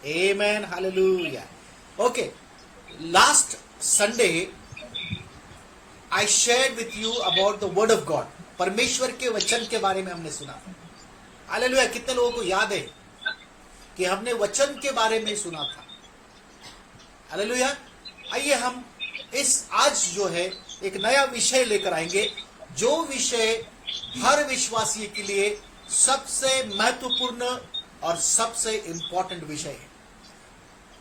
Amen. Hallelujah. Okay. Last Sunday, I shared with you about the word of God. परमेश्वर के वचन के बारे में हमने सुना. हालेलुया. कितने लोगों को याद है कि हमने वचन के बारे में सुना था? हालेलुया. आइए हम इस आज जो है एक नया विषय लेकर आएंगे, जो विषय हर विश्वासी के लिए सबसे महत्वपूर्ण और सबसे इंपॉर्टंट विषय है.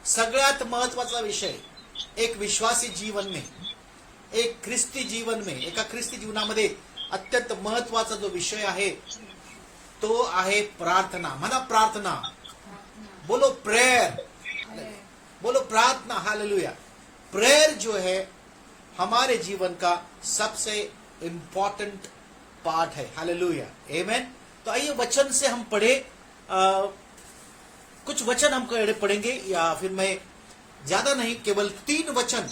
सगळ्यात महत्वाचा विषय एक विश्वासी जीवन में, एक ख्रिस्ती जीवन में, एका ख्रिस्ती जीवनामध्ये अत्यंत महत्वाचा जो विषय आहे तो आहे प्रार्थना. म्हणा प्रार्थना. बोलो प्रेयर. बोलो प्रार्थना. हालेलुया. प्रेयर जो है हमारे जीवन का सबसे इंपॉर्टेंट पार्ट है. हालेलुया. आमेन. तो आइए वचन से हम पढ़े. कुछ वचन हम पढ़ेंगे, या फिर मैं ज्यादा नहीं, केवल 3 वचन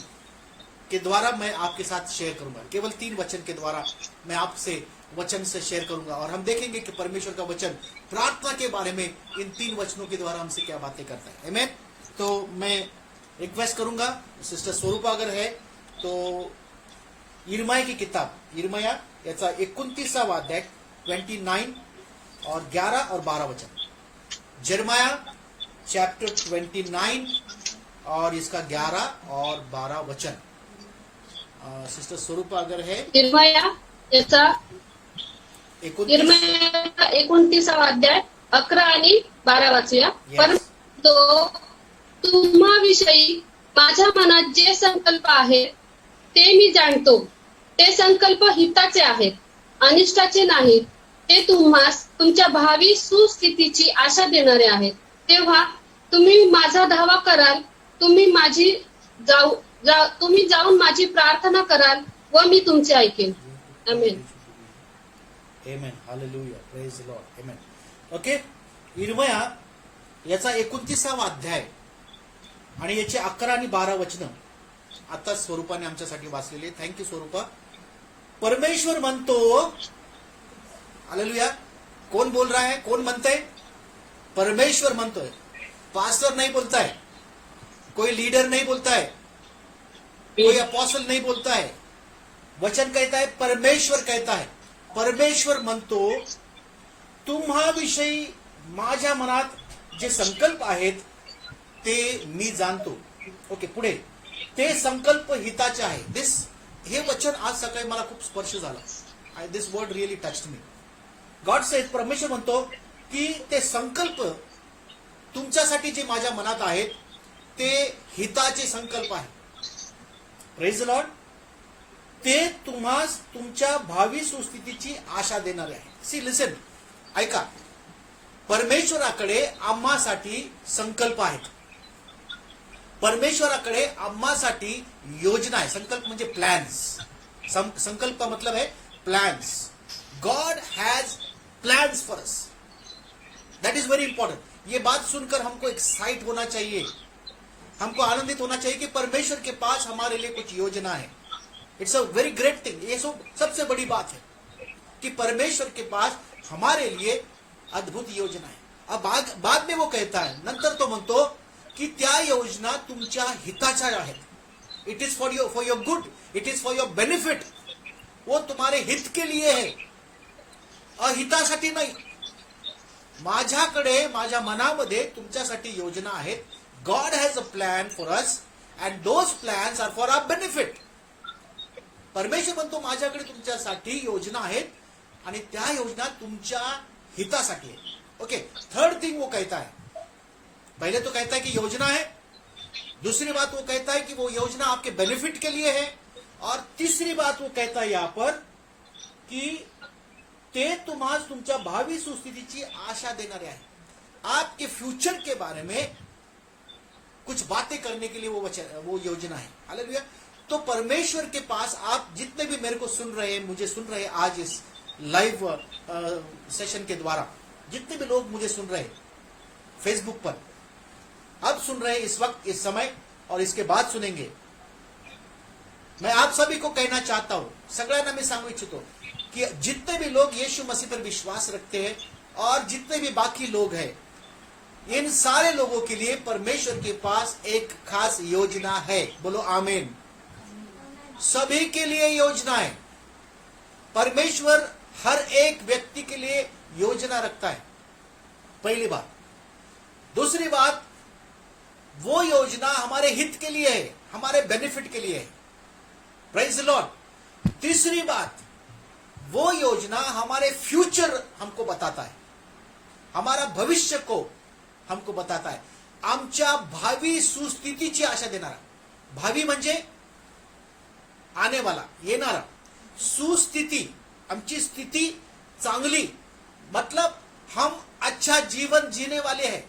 के द्वारा मैं आपके साथ शेयर करूंगा. केवल 3 वचन के द्वारा मैं आपसे वचन से शेयर करूंगा, और हम देखेंगे कि परमेश्वर का वचन प्रार्थना के बारे में इन 3 वचनों के द्वारा हमसे क्या बातें करता है. आमेन. तो मैं रिक्वेस्ट करूंगा, सिस्टर स्वरूपा अगर है तो यिर्मयाह की किताब, यिर्मयाह याचा 29वां अध्याय 29 और 11 और 12 वचन. यिर्मयाह चैप्टर 29 और इसका 11 और 12 वचन. सिस्टर स्वरूपा अगर है. यिर्मयाह याचा 29वां अध्याय 11 आणि 12 वाचूया. परंतु तुम्हाविषयी माझ्या मनात जे संकल्प आहेत ते मी जाणतो. ते संकल्प हिताचे आहेत, अनिष्टाचे नाहीत. ते तुम्हास तुमच्या भावी सुस्थितीची आशा देणारे आहेत. तेव्हा तुम्ही माझा धावा कराल, तुम्ही जाऊन माझी प्रार्थना कराल व मी तुमचे ऐकेन. Amen. Amen. Hallelujah. Praise the lord. Amen. Okay. यिर्मयाह याचा 29वां अध्याय आणि याचे 11 आणि 12 वचन आता स्वरूपाने आमच्यासाठी वाचलेले. थँक्यू स्वरूपा. परमेश्वर म्हणतो. हालेलुया. कोण बोल रहा है? कोण म्हणतंय? परमेश्वर म्हणतोय. पास्टर नहीं बोलता है, कोई लीडर नहीं बोलता है, कोई अपोस्टल नहीं बोलता है. वचन कहता है, परमेश्वर कहता है. परमेश्वर म्हणतो, तुम्हाविषयी माझ्या मनात जे संकल्प आहेत ते मी जाणतो. ओके. पुढे ते संकल्प हिताचे आहे. हे वचन आज सकाळी मला खूप स्पर्श झाला. दिस वर्ड रिअली टच्ड मी. गॉड सेज, परमेश्वर म्हणतो की ते संकल्प तुमच्यासाठी जे माझ्या मनात आहेत ते हिताचे संकल्प आहेत. Praise the Lord. ते तुम्हास तुमच्या भावी सुस्थितीची आशा देणारे आहे. सी लिसन. ऐका. परमेश्वराकडे आम्हासाठी संकल्प आहेत. परमेश्वराकडे आम्हासाठी योजना आहे. संकल्प म्हणजे प्लॅन्स. संकल्प का मतलब है plans. God has plans for us. That is very important. ये बात सुनकर हमको एक्साइट होना चाहिए, हमको आनंदित होना चाहिए कि परमेश्वर के पास हमारे लिए कुछ योजना है. It's a very great thing. ये सबसे बड़ी बात है कि परमेश्वर के पास हमारे लिए अद्भुत योजना है. अब बाद में वो कहता है, नंतर तो म्हणतो की त्या योजना तुमच्या हिताच्या आहेत. It is for your good, it is for your benefit. वो तुम्हारे हित के लिए है, अहितासाठी नाही. माझ्याकडे, माझ्या मनामध्ये तुमच्यासाठी योजना आहेत. God has a plan for us and those plans are for our benefit. परमेश्वर म्हणतो माझ्याकडे तुमच्यासाठी योजना आहेत आणि त्या योजना तुमच्या हितासाठी आहेत. ओके. थर्ड थिंग वो कहता है, पहले तो कहता है कि योजना है. दूसरी बात वो कहता है कि वो योजना आपके बेनिफिट के लिए है. और तीसरी बात वो कहता है यहां पर कि ते तुम्हास तुमच्या भावी सुस्थितीची आशा देणारे आहे. आपके फ्यूचर के बारे में कुछ बातें करने के लिए वो योजना है. हालेलुया. तो परमेश्वर के पास आप जितने भी मेरे को सुन रहे हैं, मुझे सुन रहे हैं आज इस लाइव सेशन के द्वारा, जितने भी लोग मुझे सुन रहे हैं फेसबुक पर, अब सुन रहे हैं इस वक्त, इस समय, और इसके बाद सुनेंगे, मैं आप सभी को कहना चाहता हूं, सगळ्यांना मी सांगू इच्छितो कि जितने भी लोग यीशु मसीह पर विश्वास रखते हैं और जितने भी बाकी लोग हैं, इन सारे लोगों के लिए परमेश्वर के पास एक खास योजना है। बोलो आमीन। सभी के लिए योजना है। परमेश्वर हर एक व्यक्ति के लिए योजना रखता है, पहली बात। दूसरी बात, वो योजना हमारे हित के लिए है, हमारे बेनिफिट के लिए है। Praise the Lord. तीसरी बात, वो योजना हमारे फ्यूचर हमको बताता है, हमारा भविष्य को हमको बताता है, आमच्या भावी सुस्थितीची आशा देणारा। भावी म्हणजे आने वाला, येणारा। सुस्थिती, आमची स्थिती चांगली, मतलब हम अच्छा जीवन जीने वाले हैं।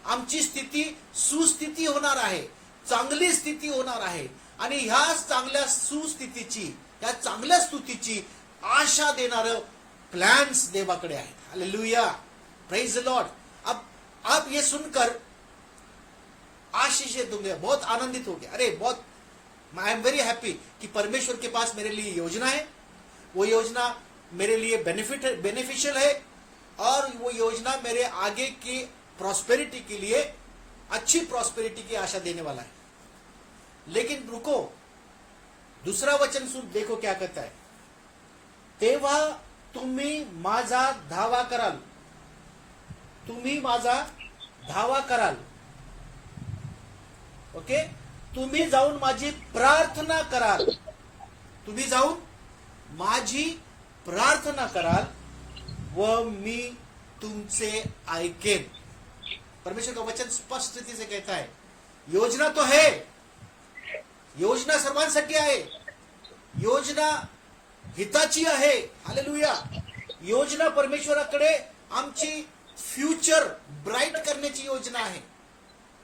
आमची स्थिती सुस्थिती होणार आहे, चांगली स्थिती होणार आहे। आणि ह्या चांगल्या सुस्थितीची, या चांगल्या स्तुतीची आशा देणारं प्लॅन्स देवाकडे आहेत। Hallelujah, praise the Lord. अब आप ये सुनकर आशीषित होंगे, बहुत आनंदित होंगे। अरे बहुत, आई एम वेरी हैप्पी कि परमेश्वर के पास मेरे लिए योजना है, वो योजना मेरे लिए बेनिफिशियल है, और वो योजना मेरे आगे की प्रॉस्पेरिटी के लिए, अच्छी प्रॉस्पेरिटी की आशा देने वाला है। लेकिन रुको, दूसरा वचन सुन, देखो क्या कहता है। तेव्हा तुम्ही माझा धावा कराल, तुम्ही माझा धावा कराल, ओके। तुम्ही जाऊन माझी प्रार्थना कराल, तुम्ही जाऊन माझी प्रार्थना कराल व मी तुमचे ऐकेन। परमेश्वर का वचन स्पष्ट रीति से कहता है, योजना तो है, योजना सर्वांसाठी आहे, योजना हिताची आहे। हालेलुया। योजना परमेश्वराकडे आमची फ्यूचर ब्राइट करण्याची योजना आहे।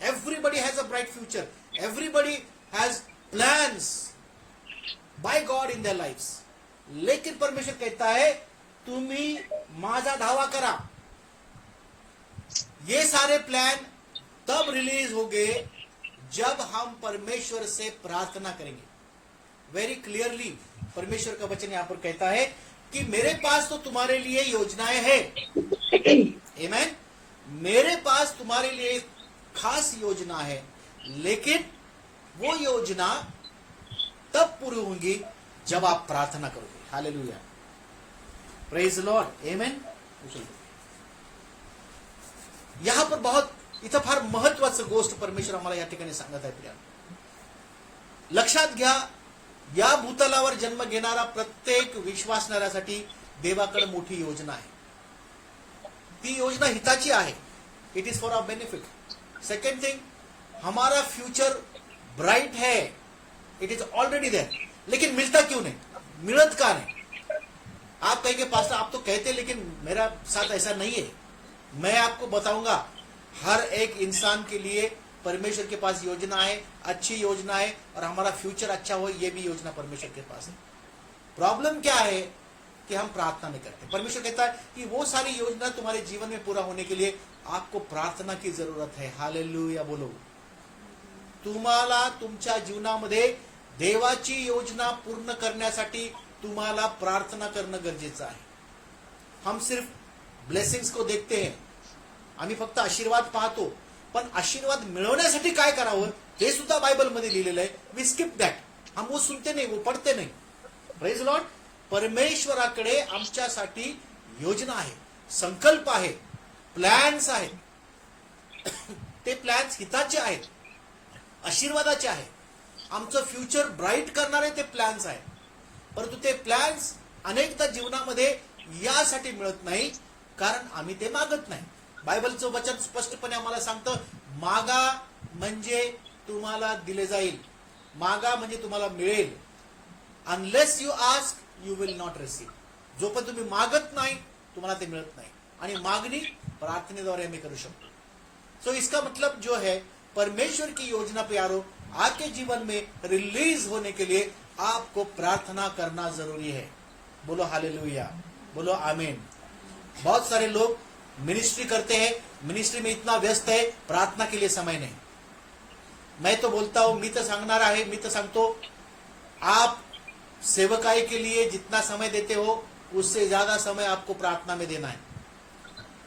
Everybody has a bright future, everybody has plans by God in their lifes. लेकिन परमेश्वर कहता है, तुम्ही माझा धावा करा। ये सारे प्लान तब रिलीज होंगे जब हम परमेश्वर से प्रार्थना करेंगे। वेरी क्लियरली परमेश्वर का वचन यहां पर कहता है कि मेरे पास तो तुम्हारे लिए योजनाएं हैं। आमीन। मेरे पास तुम्हारे लिए खास योजना है, लेकिन वो योजना तब पूरी होंगी जब आप प्रार्थना करोगे। हालेलुया, प्रेज द लॉर्ड, आमीन। यहां पर बहुत, इथं फार महत्वाचं गोष्ट परमेश्वर आम्हाला या ठिकाणी सांगत आहे प्रिया। लक्षात घ्या, या भूतलावर जन्म घेणारा प्रत्येक विश्वासणाऱ्यासाठी देवाकडे मोठी योजना आहे। ती योजना हिताची आहे। It is for our benefit. Second thing, हमारा फ्यूचर ब्राइट है, इट इज ऑलरेडी देयर। लेकिन मिलता क्यों नहीं, मिलत का नहीं? आप कहेंगे पास्टर आप तो कहते, लेकिन मेरा साथ ऐसा नहीं है। मैं आपको बताऊंगा, हर एक इंसान के लिए परमेश्वर के पास योजना है, अच्छी योजना है, और हमारा फ्यूचर अच्छा हो, ये भी योजना परमेश्वर के पास है। प्रॉब्लम क्या है कि हम प्रार्थना नहीं करते। परमेश्वर कहता है कि वो सारी योजना तुम्हारे जीवन में पूरा होने के लिए आपको प्रार्थना की जरूरत है। हालेलुया बोलो। तुम्हाला तुमच्या जीवनामध्ये देवाची योजना पूर्ण करण्यासाठी तुम्हाला प्रार्थना करणं गरजेचं आहे। हम सिर्फ ब्लेसिंग्स को देखते हैं, आम्ही फक्त आशीर्वाद पाहतो, पण आशीर्वाद मिळवण्यासाठी काय करावं हे सुद्धा बायबल मध्ये लिहिलेलं आहे। वी स्किप दॅट, हम वो सुनते नहीं, वो पढ़ते नहीं। Praise Lord. परमेश्वराकडे आमच्यासाठी योजना आहे, संकल्प आहे, प्लॅन्स आहेत। ते प्लॅन्स हिताचे आहेत, आशीर्वादाचे आहेत, आमचं फ्यूचर ब्राइट करणारे ते प्लॅन्स आहेत। परंतु ते प्लॅन्स अनेकदा जीवनामध्ये यासाठी मिळत नाही कारण आम्ही ते मागत नाही। बायबलचं वचन स्पष्टपणे आम्हाला सांगतं, मागा म्हणजे तुम्हाला दिले जाईल, मागा म्हणजे तुम्हाला मिळेल। Unless you ask you will not receive. जोपर्यंत तुम्ही मागत नाही तुम्हाला ते मिळत नाही, आणि मागणी प्रार्थनेद्वारे आम्ही करू शकतो। सो इसका मतलब जो है, परमेश्वर की योजना प्यारो आपके जीवन में रिलीज होने के लिए आपको प्रार्थना करना जरूरी है। बोलो हालेलुया, बोलो आमीन। बहुत सारे लोग मिनिस्ट्री करते हैं, मिनिस्ट्री में इतना व्यस्त है, प्रार्थना के लिए समय नहीं। मैं तो बोलता हूं, मी तो सांगणार आहे, मी तो सांगतो, आप सेवकाई के लिए जितना समय देते हो उससे ज्यादा समय आपको प्रार्थना में देना है।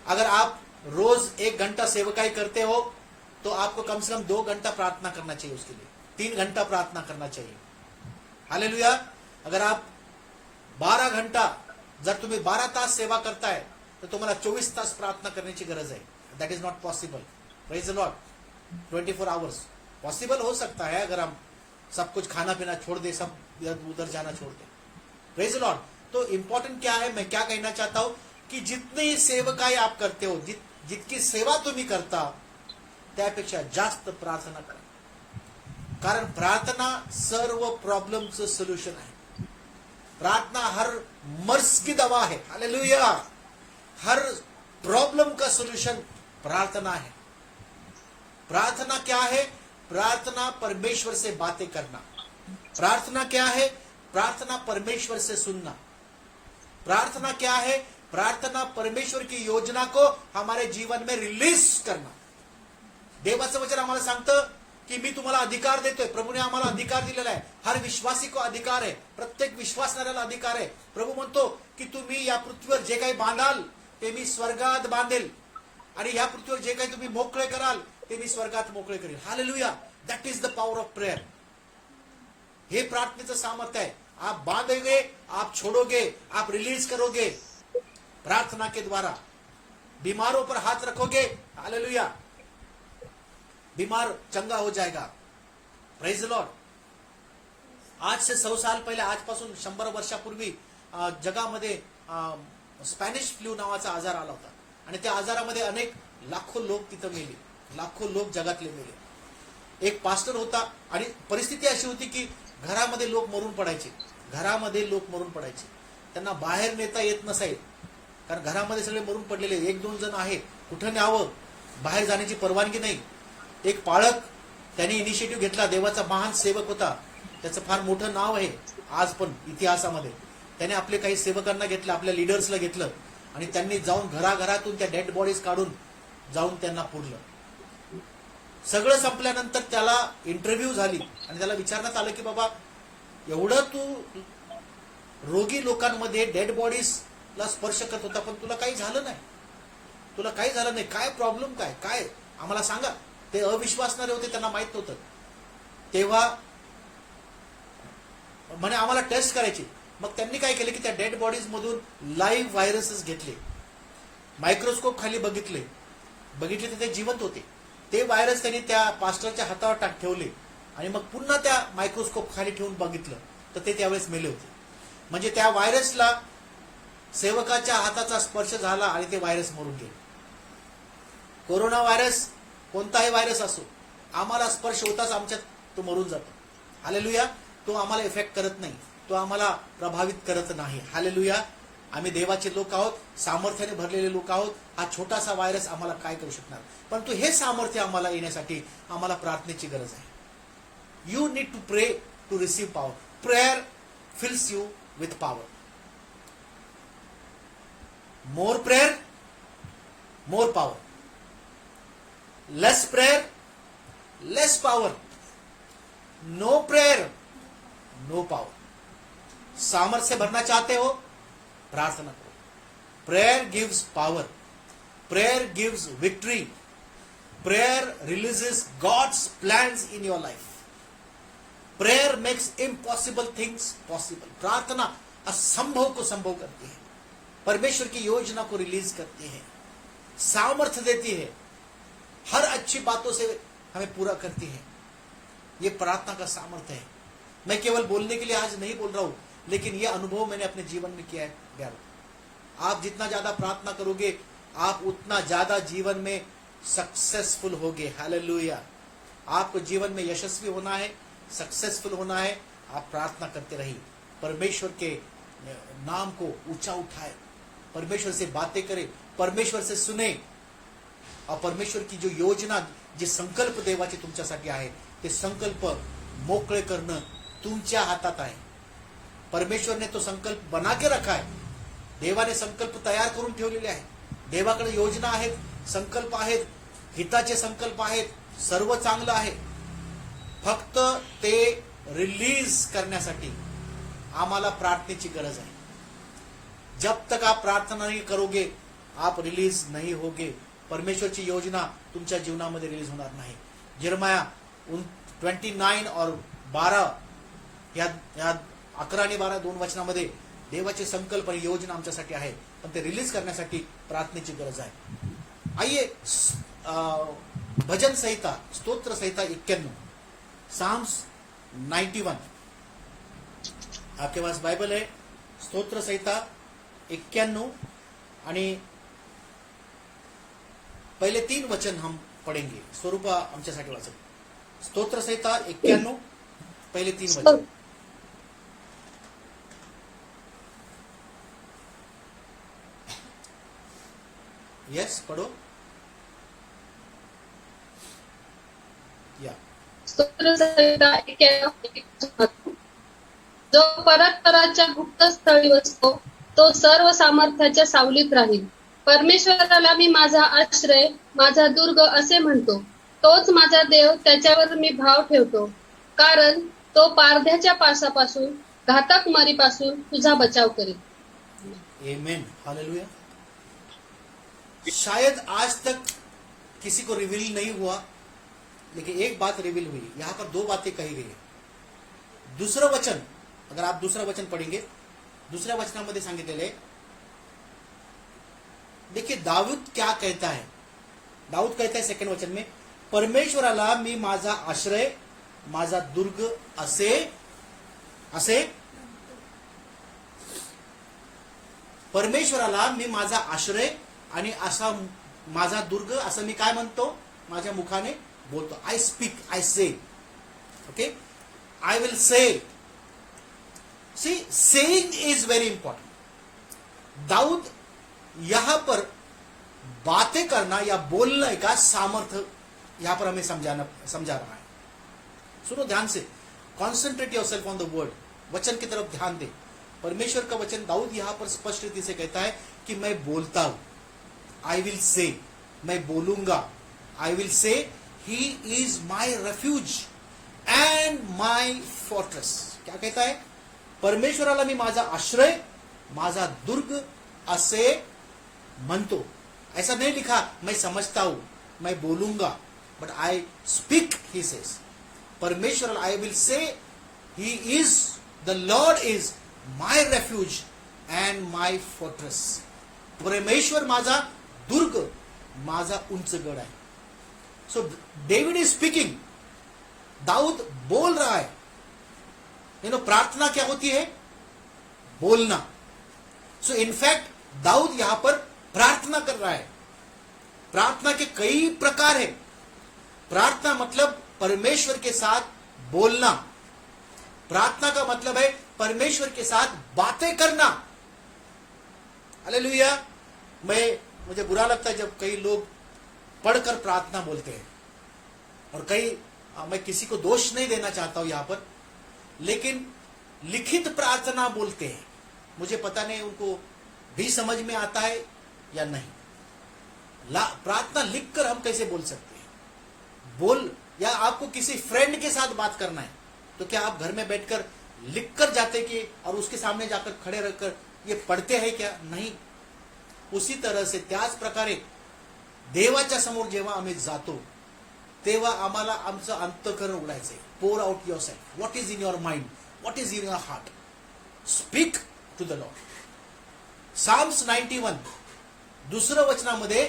अगर आप रोज 1 घंटा सेवकाई करते हो तो आपको कम से कम 2 घंटा प्रार्थना करना चाहिए, उसके लिए 3 घंटा प्रार्थना करना चाहिए। हालेलुया। अगर आप 12 घंटा, जर तुम्ही 12 तास सेवा करताय तर तुम्हाला 24 तास प्रार्थना करण्याची गरज आहे। That is not possible. Praise the Lord. 24 hours possible हो सकता है अगर हम सब कुछ खाना पीना छोड़ दे, सब उधर जाना छोड़ दे। Praise the lord. तो इंपॉर्टेंट क्या है, मैं क्या कहना चाहता हूं की जितनी सेवकाई आप करते हो, जितकी सेवा तुम्ही करता त्यापेक्षा जास्त प्रार्थना करा, कारण प्रार्थना सर्व प्रॉब्लेमचं सोल्युशन आहे। प्रार्थना हर मर्ज की दवा है। हालेलुया। हर प्रॉब्लम का सोल्यूशन प्रार्थना है। प्रार्थना क्या है? प्रार्थना परमेश्वर से बातें करना। प्रार्थना क्या है? प्रार्थना परमेश्वर से सुनना। प्रार्थना क्या है? प्रार्थना परमेश्वर की योजना को हमारे जीवन में रिलीज करना। देवाचं वचन आम्हाला सांगतं की मी तुम्हाला अधिकार देतोय। प्रभूने आम्हाला अधिकार दिलेला आहे। हर विश्वासी को अधिकार आहे, प्रत्येक विश्वासणाऱ्याला अधिकार आहे। प्रभू म्हणतो की तुम्ही या पृथ्वीवर जे काही बांधाल ते मी स्वर्गात बांधेल, आणि या पृथ्वीवर जे काही तुम्ही मोकळे कराल ते मी स्वर्गात मोकळे करेल। Hallelujah. That is the power of prayer. हे प्रार्थनेचं सामर्थ्य आहे। आप बांधोगे, आप छोड़ोगे, आप रिलीज करोगे प्रार्थना के द्वारा। बीमारों पर हाथ रखोगे, हालेलुया, बीमार चंगा हो जाएगा। Praise the Lord. आज से 100 साल पहिले, आजपासून 100 वर्षापूर्वी जगामध्ये स्पॅनिश फ्लू नावाचा आजार आला होता, आणि त्या आजारामध्ये अनेक लाखो लोक तिथं मेले, लाखो लोक जगातले मेले। एक पास्टर होता, आणि परिस्थिती अशी होती की घरामध्ये लोक मरून पडायचे, घरामध्ये लोक मरून पडायचे, त्यांना बाहेर नेता येत नसाय, कारण घरामध्ये सगळे मरून पडलेले, 1-2 जण आहे, कुठं न्यावं, बाहेर जाण्याची परवानगी नाही। एक पाळक, त्यांनी इनिशिएटिव्ह घेतला, देवाचा महान सेवक होता, त्याचं फार मोठं नाव आहे आज पण इतिहासामध्ये। त्याने आपले काही सेवकांना घेतलं, आपल्या लीडर्सला घेतलं, आणि त्यांनी जाऊन घराघरातून त्या डेड बॉडीज काढून जाऊन त्यांना पुरलं। सगळं संपल्यानंतर त्याला इंटरव्ह्यू झाली, आणि त्याला विचारण्यात आलं की बाबा एवढं तू रोगी लोकांमध्ये डेड बॉडीजला स्पर्श करत होता, पण तुला काही झालं नाही, तुला काही झालं नाही, काय प्रॉब्लेम, काय काय आम्हाला सांगा। ते अविश्वासणारे होते, त्यांना माहित नव्हतं। तेव्हा म्हणे आम्हाला टेस्ट करायची। मग त्यांनी काय केलं की त्या डेड बॉडीज मधून लाईव्ह व्हायरसेस घेतले, मायक्रोस्कोप खाली बघितले तर ते जिवंत होते। ते व्हायरस त्यांनी त्या पास्टरच्या हातावर ठेवले, आणि मग पुन्हा त्या मायक्रोस्कोप खाली ठेवून बघितलं तर ते त्यावेळेस मेले होते। म्हणजे त्या व्हायरसला सेवकाच्या हाताचा स्पर्श झाला आणि ते व्हायरस मरून गेले। कोरोना व्हायरस, कोणताही व्हायरस असो, आम्हाला स्पर्श होताच आमच्यात तो मरून जातो। हालेलुया। तो आम्हाला इफेक्ट करत नाही, तो आम्हाला प्रभावित करत नाही। हालेलुया। आम्ही देवाचे लोक आहोत, सामर्थ्याने भरलेले लोक आहोत। हा छोटासा व्हायरस आम्हाला काय करू शकणार? परंतु हे सामर्थ्य आम्हाला येण्यासाठी आम्हाला प्रार्थनेची गरज आहे। You need to pray to receive power. Prayer fills you with power. More prayer, more power. Less prayer, less power. No prayer, no power. सामर्थ्य से भरना चाहते हो, प्रार्थना करो। Prayer gives power, prayer gives victory, prayer releases God's plans in your life. Prayer makes impossible things possible. प्रार्थना असंभव को संभव करती है, परमेश्वर की योजना को रिलीज करती है, सामर्थ्य देती है, हर अच्छी बातों से हमें पूरा करती है। ये प्रार्थना का सामर्थ्य है। मैं केवल बोलने के लिए आज नहीं बोल रहा हूं, लेकिन यह अनुभव मैंने अपने जीवन में किया है प्यारो। आप जितना ज्यादा प्रार्थना करोगे, आप उतना ज्यादा जीवन में सक्सेसफुल होगे। हालेलुया। आपको जीवन में यशस्वी होना है, सक्सेसफुल होना है। आप प्रार्थना करते रहिए, परमेश्वर के नाम को ऊंचा उठाए, परमेश्वर से बातें करें, परमेश्वर से सुने, और परमेश्वर की जो योजना, जे संकल्प देवाचे तुमच्यासाठी आहे, ते संकल्प मोकळे करणं तुमच्या हातात आहे। परमेश्वर ने तो संकल्प बना के रखा है। देवाने संकल्प तयार करून ठेवलेले आहे। देवाकडे योजना आहेत, संकल्प आहेत, हिताचे संकल्प आहेत, सर्व चांगलं आहे। फक्त ते रिलीज करण्यासाठी आम्हाला प्रार्थनेची गरज आहे। जब तक आप प्रार्थना नहीं करोगे, आप रिलीज नहीं होगे। परमेश्वरची योजना तुमच्या जीवनामध्ये रिलीज होणार नाही. यिर्मया 29 और 12 या 11 आणि 12 दोन वचनामध्ये देवाचे संकल्प आणि योजना आमच्यासाठी आहे, पण ते रिलीज करण्यासाठी प्रार्थनेची गरज आहे. आइए भजन संहिता स्तोत्र संहिता 91 साम्स 91. आपके पास बाइबल है. स्तोत्र संहिता 91 आणि पहले 3 वचन हम पढ़ेंगे. स्वरूपा आमच्यासाठी वाचेल. स्तोत्र संहिता 91 पहले 3 वचन. यस पढ़ो. या स्तोत्र संहिता 91. जो परस्पराच्या गुप्त स्थळी बसतो तो सर्व सामर्थ्याच्या सावलीत राहील. परमेश्वराला मी माझा आश्रय, माझा दुर्ग असे म्हणतो. तोच माझा देव, त्याच्यावर मी भाव ठेवतो. कारण तो पारध्याच्या पासापासून, घातक मरीपासून तुझा बचाव करेल. आमेन. हालेलुया. शायद आज तक किसी को रिवील नहीं हुआ, लेकिन एक बात रिवील हुई. यहां पर 2 बातें कही गई है. दूसरा वचन, अगर आप दूसरा वचन पढ़ेंगे, दूसऱ्या वचनामध्ये सांगितलेले, देखिए दाऊद क्या कहता है. दाऊद कहता है सेकंड वचन में, परमेश्वराला मी माझा आश्रय, माझा दुर्ग असे असे परमेश्वराला मी माझा आश्रय आणि असा माझा दुर्ग असं मी काय म्हणतो, माझ्या मुखाने बोलतो. I speak, I say. Okay, I will say. See, saying is very important. Daud यहां पर बातें करना या बोलने का सामर्थ्य यहां पर हमें समझा रहा है. सुनो ध्यान से, concentrate yourself on the word. वचन की तरफ ध्यान दे. परमेश्वर का वचन दाऊद यहां पर स्पष्ट रीति से कहता है कि मैं बोलता हूं. आई विल से, मैं बोलूंगा. आई will say, he is my refuge and my fortress. क्या कहता है? परमेश्वराला मी माझा आश्रय, माझा दुर्ग असे म्हणतो. ऐसा नहीं लिखा मैं समझता हूं, मैं बोलूंगा, but I speak. He says परमेश्वर, I will say, he is, the lord is my refuge and my fortress. परमेश्वर माझा दुर्ग, माझा उंच गड आहे. So David is speaking. दाऊद बोल रहा है. प्रार्थना क्या होती है? बोलना. सो इनफैक्ट दाऊद यहां पर प्रार्थना कर रहा है. प्रार्थना के कई प्रकार है. प्रार्थना मतलब परमेश्वर के साथ बोलना. प्रार्थना का मतलब है परमेश्वर के साथ बातें करना. हालेलुया. मुझे बुरा लगता है जब कई लोग पढ़कर प्रार्थना बोलते हैं, और मैं किसी को दोष नहीं देना चाहता हूं यहां पर, लेकिन लिखित प्रार्थना बोलते हैं. मुझे पता नहीं उनको भी समझ में आता है या नहीं. प्रार्थना लिखकर हम कैसे बोल सकते हैं? या आपको किसी फ्रेंड के साथ बात करना है, तो क्या आप घर में बैठकर लिखकर जाते कि और उसके सामने जाकर खड़े रहकर ये पढ़ते हैं क्या? नहीं. उसी तरह से त्याच प्रकारे देवाच्या समोर जेव्हा आम्ही जातो तेव्हा आम्हाला आमचं अंतःकरण उघडायचंय. Pour out yourself. What is in your mind, what is in your heart. Speak to the lord. Psalms 91 दुसरं वचनामध्ये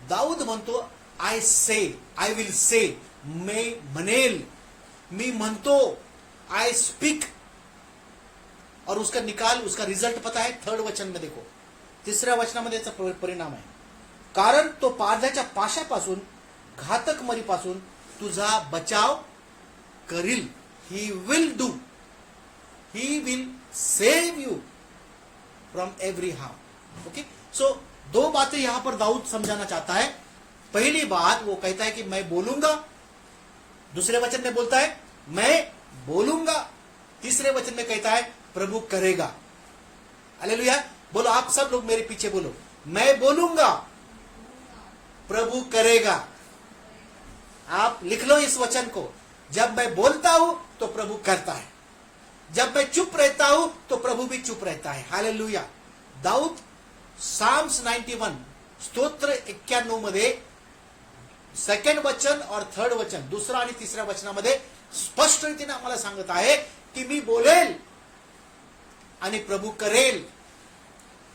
दाऊद म्हणतो, I say, I will say, मैं म्हणेल, मी म्हणतो. I speak. और उसका निकाल, उसका रिजल्ट पता है? थर्ड वचन में देखो, तिसऱ्या वचनामध्ये याचा परिणाम आहे. कारण तो पारध्याच्या पाशापासून, घातक मरीपासून तुझा बचाव करील. He will do, he will save you from every harm. Okay. So 2 बातें यहां पर दाऊद समझाना चाहता है. पहली बात वो कहता है कि मैं बोलूंगा. दूसरे वचन में बोलता है मैं बोलूंगा. तीसरे वचन में कहता है प्रभु करेगा. हालेलुया. बोलो, आप सब लोग मेरे पीछे बोलो, मैं बोलूंगा, प्रभु करेगा. आप लिख लो इस वचन को. जब मैं बोलता हूं तो प्रभु करता है. जब मैं चुप रहता हूं तो प्रभु भी चुप रहता है. हालेलुया. दाऊद साम्स 91 स्तोत्र 91 मध्ये सेकंड वचन और थर्ड वचन, दुसरा आणि तिसऱ्या वचनामध्ये स्पष्ट रीतीने आम्हाला सांगत आहे की मी बोलेल आणि प्रभू करेल.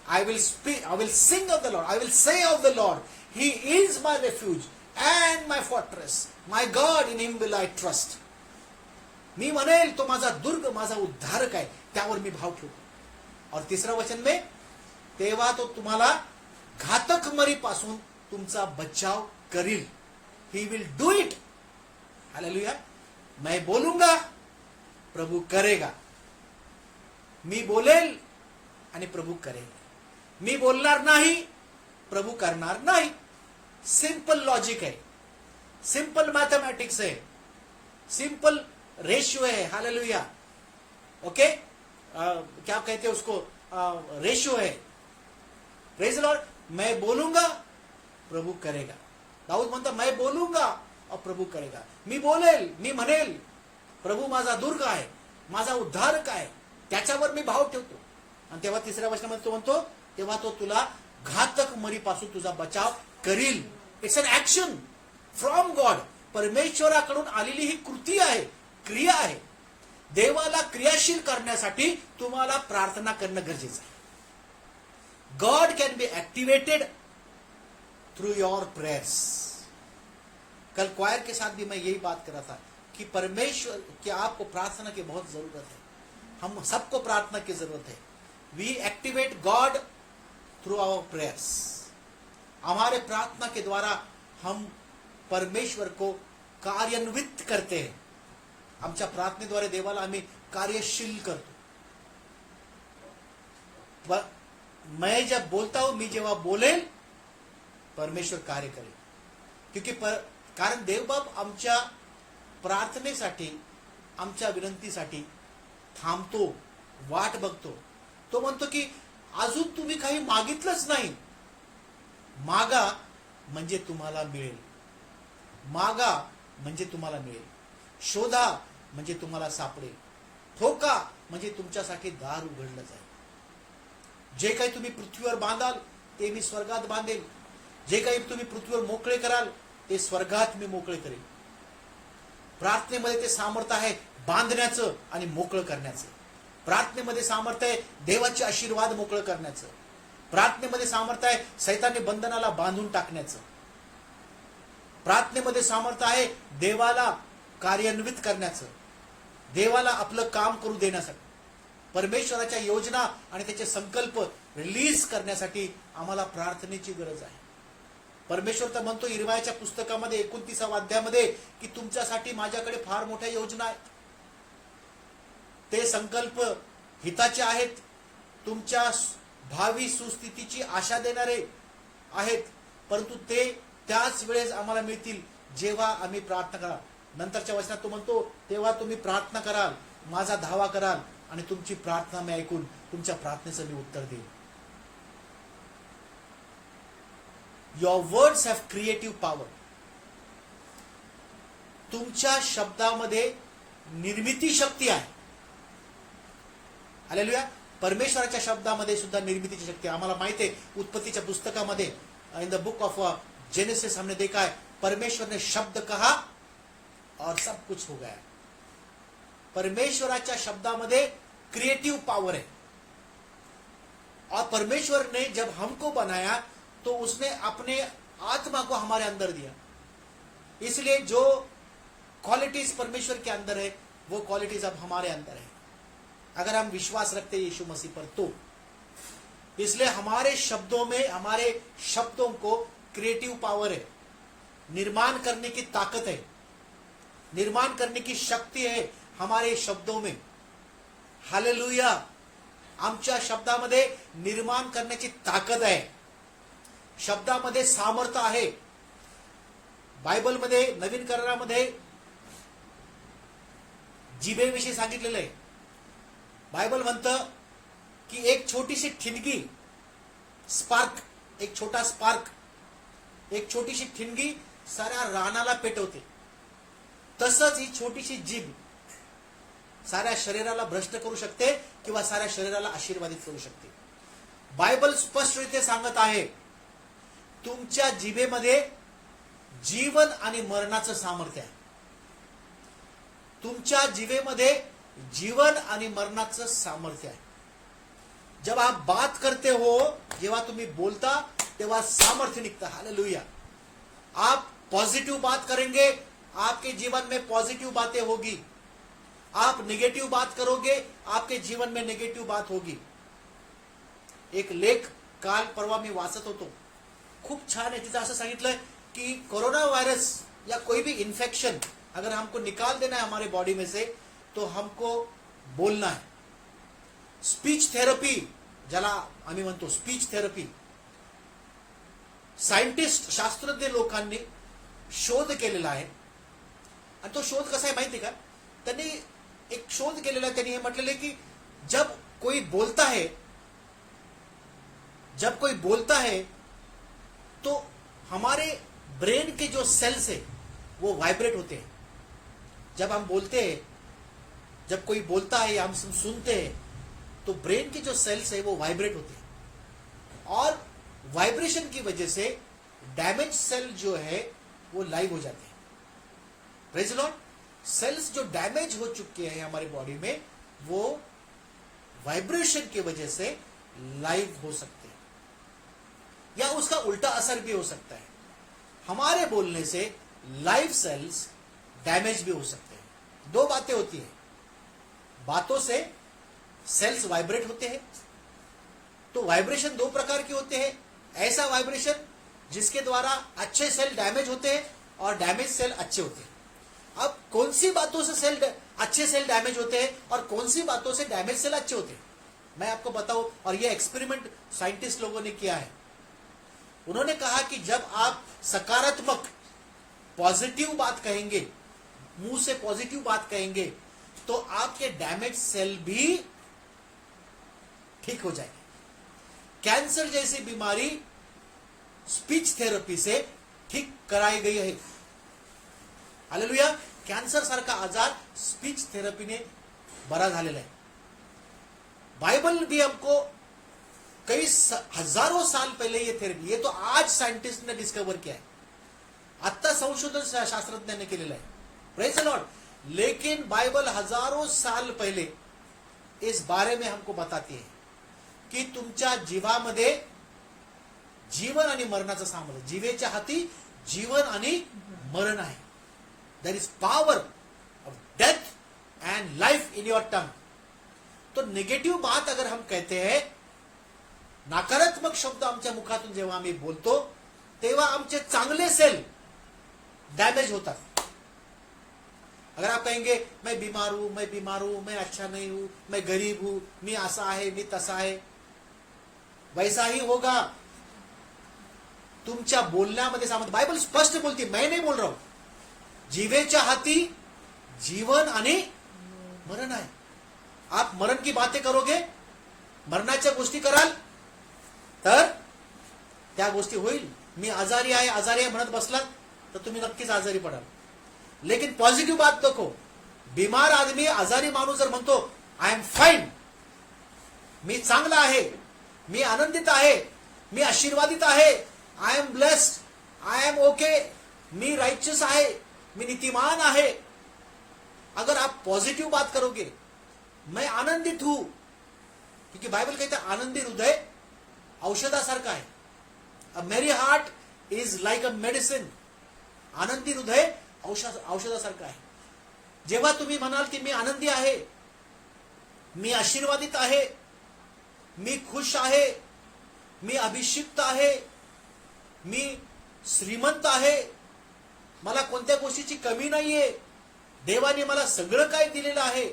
I will speak, I will sing of the Lord, I will say of the Lord, He is my refuge and my fortress, my God, in Him will I trust. मी म्हणेल तो माझा दुर्ग, माझा उद्धारक आहे, त्यावर मी भाव ठेवतो. और तीसरा वचन में, तेव्हा तो तुम्हाला घातक मरीपासून तुमचा बचाव करील. He will do it. Hallelujah. मैं बोलूंगा, प्रभू करेगा. मी बोलेल आणि प्रभू करेल. मी बोलणार नाही, प्रभू करणार नाही. सिंपल लॉजिक है, सिंपल मैथमेटिक्स है, सिंपल रेशियो है. हालेलुया. ओके, क्या कहते हैं उसको, रेशियो है. Praise the Lord. मैं बोलूंगा, प्रभू करेगा. दाऊद म्हणतो मैं बोलूंगा और प्रभू करेगा. मी बोलेल, मी म्हणेल, प्रभू माझा दुर्ग आहे, माझा उद्धारक आहे, त्याच्यावर मी भाव ठेवतो. आणि तेव्हा तिसऱ्या वचनामध्ये तो म्हणतो तेव्हा तो तुला घातक मरीपासून तुझा बचाव करील. It's an action from God. परमेश्वराकडून आलेली ही कृती आहे, क्रिया आहे. देवाला क्रियाशील करण्यासाठी तुम्हाला प्रार्थना करणं गरजेचं आहे. God can be activated through your prayers. कल क्वायर के साथ भी मैं यही बात कर रहा था कि परमेश्वर कि आपको प्रार्थना की बहुत जरूरत है. हम सबको प्रार्थना की जरूरत है. We activate God through our prayers. हमारे प्रार्थना के द्वारा हम परमेश्वर को कार्यान्वित करते हैं. आमच्या प्रार्थनेद्वारे देवाला आम्ही कार्यशील करतो. मैं जब बोलता हूं, मी जेव्हा बोलेल, परमेश्वर कार्य करेल. क्योंकि कारण देवबाप आमच्या प्रार्थनेसाठी, आमच्या विनंतीसाठी थांबतो, वाट बघतो. तो म्हणतो की अजून तुम्ही काही मागितलंच नाही. मागा म्हणजे तुम्हाला मिळेल. मागा म्हणजे तुम्हाला मिळेल. शोधा म्हणजे तुम्हाला सापडेल. ठोका म्हणजे तुमच्यासाठी दार उघडलं जाईल. जे काही तुम्ही पृथ्वीवर बांधाल ते मी स्वर्गात बांधेल. जे काही तुम्ही पृथ्वीवर मोकळे कराल ते स्वर्गात मी मोकळे करेल. प्रार्थनेमध्ये ते सामर्थ्य आहे बांधण्याचं आणि मोकळं करण्याचं. प्रार्थनेमध्ये सामर्थ्य आहे देवाचे आशीर्वाद मोकळं करण्याचं. प्रार्थनेमध्ये सामर्थ्य आहे सैतानी बंधनाला बांधून टाकण्याचं. प्रार्थनेमध्ये सामर्थ्य आहे देवाला कार्यान्वित करण्याचं, देवाला आपलं काम करू देण्यासाठी. परमेश्वराच्या योजना आणि त्याचे संकल्प रिलीज करण्यासाठी आम्हाला प्रार्थनेची गरज आहे. परमेश्वर तर म्हणतो इर्मियाच्या पुस्तकामध्ये 29व्या अध्यायामध्ये की तुमच्यासाठी माझ्याकडे फार मोठ्या योजना आहेत. ते संकल्प हिताचे आहेत, तुमच्या भावी सुस्थितीची आशा देणारे आहेत. परंतु ते त्याच वेळेस आम्हाला मिळतील जेव्हा आम्ही प्रार्थना कराल. नंतरच्या वचनात तो म्हणतो तेव्हा तुम्ही प्रार्थना कराल, माझा धावा कराल आणि तुमची प्रार्थना मी ऐकून तुमच्या प्रार्थनेचं मी उत्तर देईन. Your words have creative power. तुमच्या शब्दामध्ये निर्मिती शक्ती आहे. हालेलुया. परमेश्वराच्या शब्दामध्ये सुद्धा निर्मितीची शक्ती. आम्हाला माहिती आहे उत्पत्तीच्या पुस्तकामध्ये in the book of genesis हमने देखा है परमेश्वर ने शब्द कहा और सब कुछ हो गया. परमेश्वराच्या शब्दामध्ये क्रिएटिव पावर है. और परमेश्वर ने जब हमको बनाया तो उसने अपने आत्मा को हमारे अंदर दिया. इसलिए जो क्वालिटीज परमेश्वर के अंदर है वो क्वालिटीज अब हमारे अंदर है अगर हम विश्वास रखते हैं यीशु मसीह पर तो. इसलिए हमारे शब्दों में, हमारे शब्दों को क्रिएटिव पावर है. निर्माण करने की ताकत है, निर्माण करने की शक्ती है हमारे शब्दों में. हालेलुया. आमच्या शब्दामध्ये निर्माण करण्याची ताकद आहे. शब्दामध्ये सामर्थ्य आहे. बायबलमध्ये नवीन करारामध्ये जिभेविषयी सांगितलेलं आहे. बायबल म्हणतं की एक छोटीशी ठिणगी, स्पार्क, एक छोटा स्पार्क, एक छोटीशी ठिणगी साऱ्या रानाला पेटवते. तसंच ही छोटीशी जीभ साऱ्या शरीराला भ्रष्ट करू शकते किंवा साऱ्या शरीराला आशीर्वादित करू शकते. बायबल स्पष्टरीत्या सांगत आहे तुमच्या जिभेमध्ये जीवन आणि मरणाचं सामर्थ्य आहे. तुमच्या जिभेमध्ये जीवन आणि मरणाचं सामर्थ्य आहे. जब आप बात करते हो, जेव्हा तुम्ही बोलता तेव्हा सामर्थ्य निकता. हालेलुया. आप पॉजिटिव बात करेंगे, आपके जीवन में पॉजिटिव बातें होगी. आप निगेटिव बात करोगे, आपके जीवन में निगेटिव बात होगी. एक लेख काल परवा मी वाचत होतो, खूप छान आहे. तिथं असं सांगितलंय कि कोरोना वायरस या कोई भी इन्फेक्शन अगर हमको निकाल देना है हमारे बॉडी में से, तो हमको बोलना है. स्पीच थेरपी, ज्याला आम्ही म्हणतो स्पीच थेरपी, सायंटिस्ट शास्त्रज्ञ लोकांनी शोध केलेला आहे. आणि तो शोध कसा आहे माहिती का? त्यांनी एक शोध केलेला आहे. त्यांनी हे म्हटलेलं आहे की जब कोई बोलता है तो हमारे ब्रेन के जो सेल्स है वो वाइब्रेट होते हैं. जब हम बोलते हैं, जब कोई बोलता है या हम सुनते हैं, तो ब्रेन के जो सेल्स है वो वाइब्रेट होते हैं. और वाइब्रेशन की वजह से डैमेज सेल जो है वो लाइव हो जाते हैं. Praise Lord. सेल्स जो डैमेज हो चुके हैं हमारी बॉडी में, वो वाइब्रेशन की वजह से लाइव हो सकते हैं, या उसका उल्टा असर भी हो सकता है. हमारे बोलने से लाइव सेल्स डैमेज भी हो सकते हैं. दो बातें होती हैं. बातों से सेल्स वाइब्रेट होते हैं. तो वाइब्रेशन दो प्रकार के होते हैं. ऐसा वाइब्रेशन जिसके द्वारा अच्छे सेल डैमेज होते हैं और डैमेज सेल अच्छे होते हैं. अब कौन सी बातों से अच्छे सेल डैमेज होते हैं और कौन सी बातों से डैमेज सेल अच्छे होते हैं, मैं आपको बताऊं. और यह एक्सपेरिमेंट साइंटिस्ट लोगों ने किया है. उन्होंने कहा कि जब आप सकारात्मक पॉजिटिव बात कहेंगे, मुंह से पॉजिटिव बात कहेंगे, तो आपके डैमेज सेल भी ठीक हो जाएंगे. कैंसर जैसी बीमारी स्पीच थेरपी से ठीक कराई गई है. हालेलुया. कॅन्सर सारखा आजार स्पीच थेरपीने बरा झालेला आहे. बाइबल भी हमको कई हजारों साल पहले ये थेरपी, ये तो आज साइंटिस्ट ने डिस्कवर किया है, आता संशोधन शास्त्रज्ञांनी केलेलं आहे. Praise the Lord. लेकिन बाइबल हजारों साल पहले इस बारे में हमको बताती है की तुमच्या जीवामध्ये जीवन आणि मरणाचं सामर्थ्य, जीवेच्या हाती जीवन आणि मरण आहे. There is power of death and life in your tongue. तो नेगेटिव्ह बात अगर हम कहते हैं, नकारात्मक शब्द आमच्या मुखातून जेव्हा आम्ही बोलतो, तेव्हा आमचे चांगले सेल डैमेज होता है. अगर आप कहेंगे मैं बीमार हूं, मैं अच्छा नहीं हूं, मैं गरीब हूं, मी ऐसा है, मी तसा है, वैसा ही होगा. तुमच्या बोलण्यामध्ये सामर्थ्य, बाइबल स्पष्ट बोलती, मैं नहीं बोल रहा हूं. जीवेच्या हाती जीवन आणि मरण आहे. आप मरण की बातें करोगे, मरणाच्या गोष्टी कराल, तर त्या गोष्टी होईल. मी आजारी आहे म्हणत बसलात तर तुम्ही नक्कीच आजारी पडाल. लेकिन पॉझिटिव्ह बात देखो. बीमार आदमी, आजारी माणूस जर म्हणतो आय एम फाईन, मी चांगला आहे, मी आनंदित आहे, मी आशीर्वादित आहे, I am blessed, I am okay, मी राइचियस आहे, मी नीतिमान आहे. अगर आप पॉजिटिव बात करोगे, मैं आनंदित हूं, क्योंकि बाइबल कहते हैं आनंदी हृदय औषधासारखा आहे. A merry heart is like a medicine. आनंदी हृदय औषधासारखं आहे. जेव्हा तुम्ही म्हणाल की मी आनंदी आहे, मी आशीर्वादित आहे, मी खुश आहे, मी अभिषिक्त आहे, मी श्रीमंत आहे, मला कोणत्या गोष्टीची कमी नाहीये, देवाने मला सगळं काय दिलेलं आहे,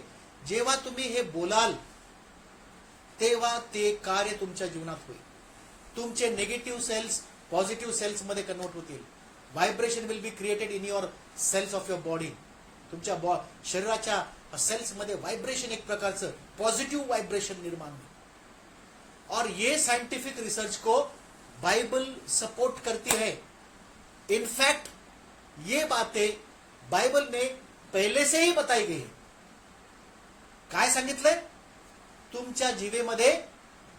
जेव्हा तुम्ही हे बोलाल, तेव्हा ते कार्य तुमच्या जीवनात होईल. तुमचे नेगेटिव्ह सेल्स पॉझिटिव्ह सेल्स मध्ये कन्वर्ट होतील. Vibration will be created in your cells of your body. तुमच्या शरीराच्या सेल्स मध्ये व्हायब्रेशन, एक प्रकारचं पॉजिटिव्ह व्हायब्रेशन निर्माण होईल. और ये साइंटिफिक रिसर्च को बाइबल सपोर्ट करती है. इनफैक्ट ये बातें बाइबल में पहले से ही बताई गई है. काय सांगितलंय? तुमच्या जीवेमध्ये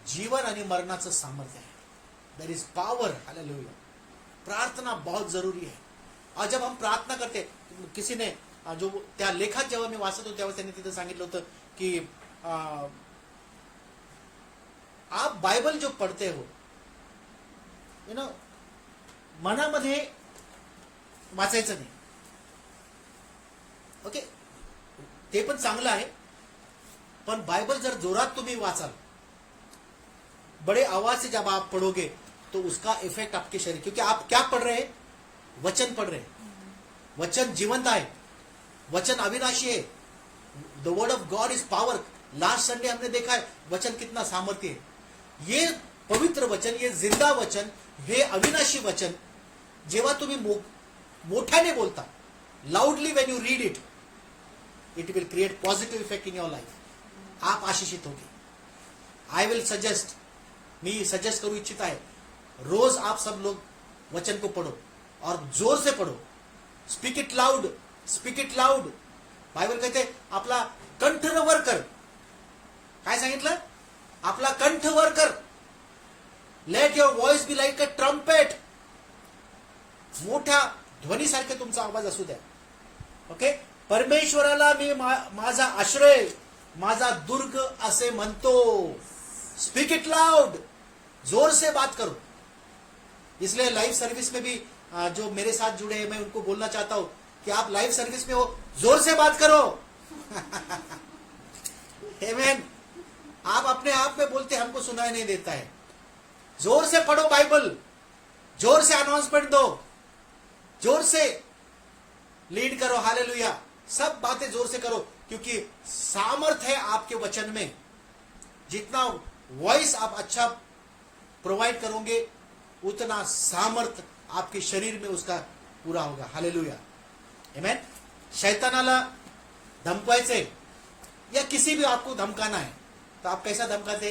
जीवन आणि मरणाचं सामर्थ्य आहे. There is power. हालेलुया. प्रार्थना बहुत जरुरी आहे. आज जब हम प्रार्थना करते, किसी ने जो त्या लेखात जेव्हा मी वाचत होतो तेव्हा त्यांनी तिथे सांगितलं होतं की आप बाइबल जो पढ़ते हो, यू नो, मनामध्ये वाचायचं नाही. ओके, ते पण चांगलं आहे, पण बाइबल जर जोरात तुम्ही वाचाल, बड़े आवाज से जब आप पढ़ोगे तो उसका इफेक्ट आपके शरीर, क्योंकि आप क्या पढ़ रहे हैं? वचन पढ़ रहे हैं. वचन जीवंत है, वचन अविनाशी है. The word of God is power. Last Sunday हमने देखा है वचन कितना सामर्थ्य है. ये पवित्र वचन, ये जिंदा वचन, हे अविनाशी वचन जेव्हा तुम्ही मोठ्याने बोलता, loudly when you read it, it will create positive effect in your life. आप आशीषित होगे. I will suggest, me suggest करू इच्छिता है, रोज आप सब लोग वचन को पढ़ो और जोर से पढ़ो. Speak it loud, speak it loud. Bible कहते आपला कंठ वर कर. काय सांगितलं? आपला कंठ वर कर. Late your voice be like a trumpet. मोठ्या ध्वनीसारखे तुमचा आवाज असू द्या. ओके, परमेश्वराला मी माझा आश्रय, माझा दुर्ग असे म्हणतो. स्पीक इट लाउड, जोर से बात करो. इसलिए लाइव सर्विस में भी जो मेरे साथ जुड़े हैं, मैं उनको बोलना चाहता हूं कि आप लाइव सर्विस में हो, जोर से बात करो. आमेन. आप अपने आप में बोलते, हमको सुनाई नहीं देता है. जोर से पढ़ो बाइबल, जोर से अनाउंसमेंट दो, जोर से लीड करो. हालेलुया. सब बातें जोर से करो, क्योंकि सामर्थ्य है आपके वचन में. जितना वॉइस आप अच्छा प्रोवाइड करोगे, उतना सामर्थ आपके शरीर में उसका पूरा होगा. हालेलुया. आमेन. शैतानाला धमकायचे या किसी भी आपको धमकाना है, तो आप कैसा धमकाते?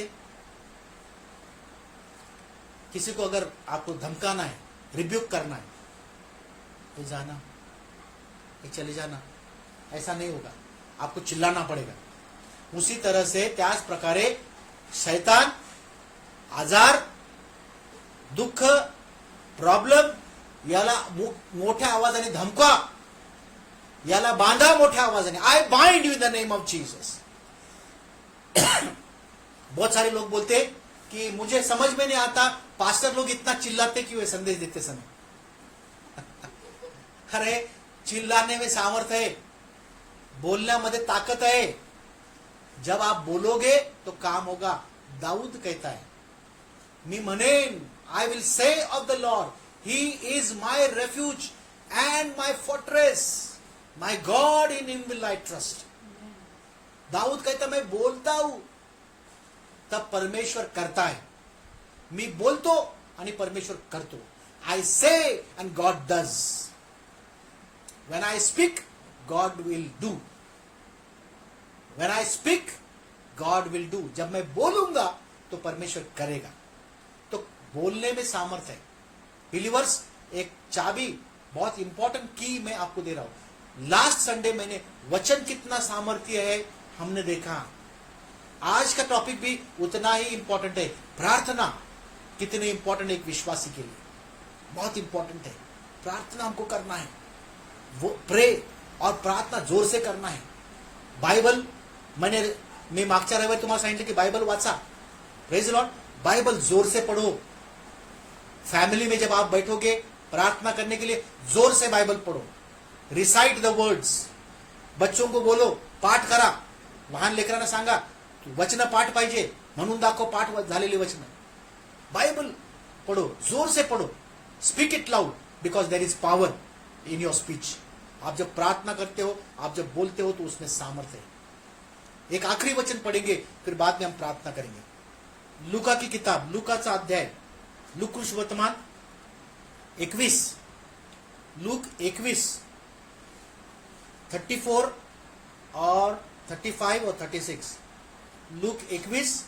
किसी को अगर आपको धमकाना है, रिब्यूक करना है, तो जाना, चले जाना, ऐसा नहीं होगा. आपको चिल्लाना पड़ेगा. उसी तरह से त्याच प्रकारे शैतान आजार, दुःख, प्रॉब्लेम याला मोठ्या आवाजाने धमका, याला बांधा मोठ्या आवाजाने. I bind you in the name of Jesus. बहुत सारे लोग बोलते कि मुझे समझ में नहीं आता पास्टर लोग इतना चिल्लाते क्यों है संदेश देते समय. अरे, चिल्लाने में सामर्थ्य है, बोलण्यामध्ये ताकत है. जब आप बोलोगे तो काम होगा. दाऊद कहता है, मी म्हणेन, I will say of the Lord, He is my refuge and my fortress, my God, in Him will I trust. Dawood कहता, मैं बोलता हूं तब परमेश्वर करता है. मी बोलतो आणि परमेश्वर करतो. I say and God does. When I speak, God will do. When I speak, God will do. जब मैं बोलूंगा तो परमेश्वर करेगा. तो बोलने में सामर्थ्य है. बिलीवर्स, एक चाबी, बहुत इंपॉर्टेंट की मैं आपको दे रहा हूं. लास्ट संडे मैंने वचन कितना सामर्थ्य है हमने देखा. आज का टॉपिक भी उतना ही इंपॉर्टेंट है. प्रार्थना कितनी इंपॉर्टेंट है एक विश्वासी के लिए. बहुत इंपॉर्टेंट है. प्रार्थना हमको करना है, वो प्रे और प्रार्थना जोर से करना है. बाइबल, मी मागच्या रविवारी तुम्हाला सांगितलं की बाइबल वाचा. Praise Lord. बाइबल जोर से पढ़ो. फैमिली में जब आप बैठोगे प्रार्थना करने के लिए, जोर से बाइबल पढ़ो. Recite the words. बच्चों को बोलो, पाठ करा. लहान लेकरांना सांगा, वचन पाठ पाहिजे, म्हणून दाखव पाठ झालेली वचन. बाइबल पढ़ो, जोर से पढ़ो. Speak it loud, because there is power in your speech. आप जब प्रार्थना करते हो, आप जब बोलते हो, तो उसमें सामर्थ्य है. एक आखिरी वचन पढ़ेंगे, फिर बाद में हम प्रार्थना करेंगे. लूका की किताब, लूकाचा अध्याय, लूक वर्तमान 21, लूक 21, 34 और 35 और 36. Look 21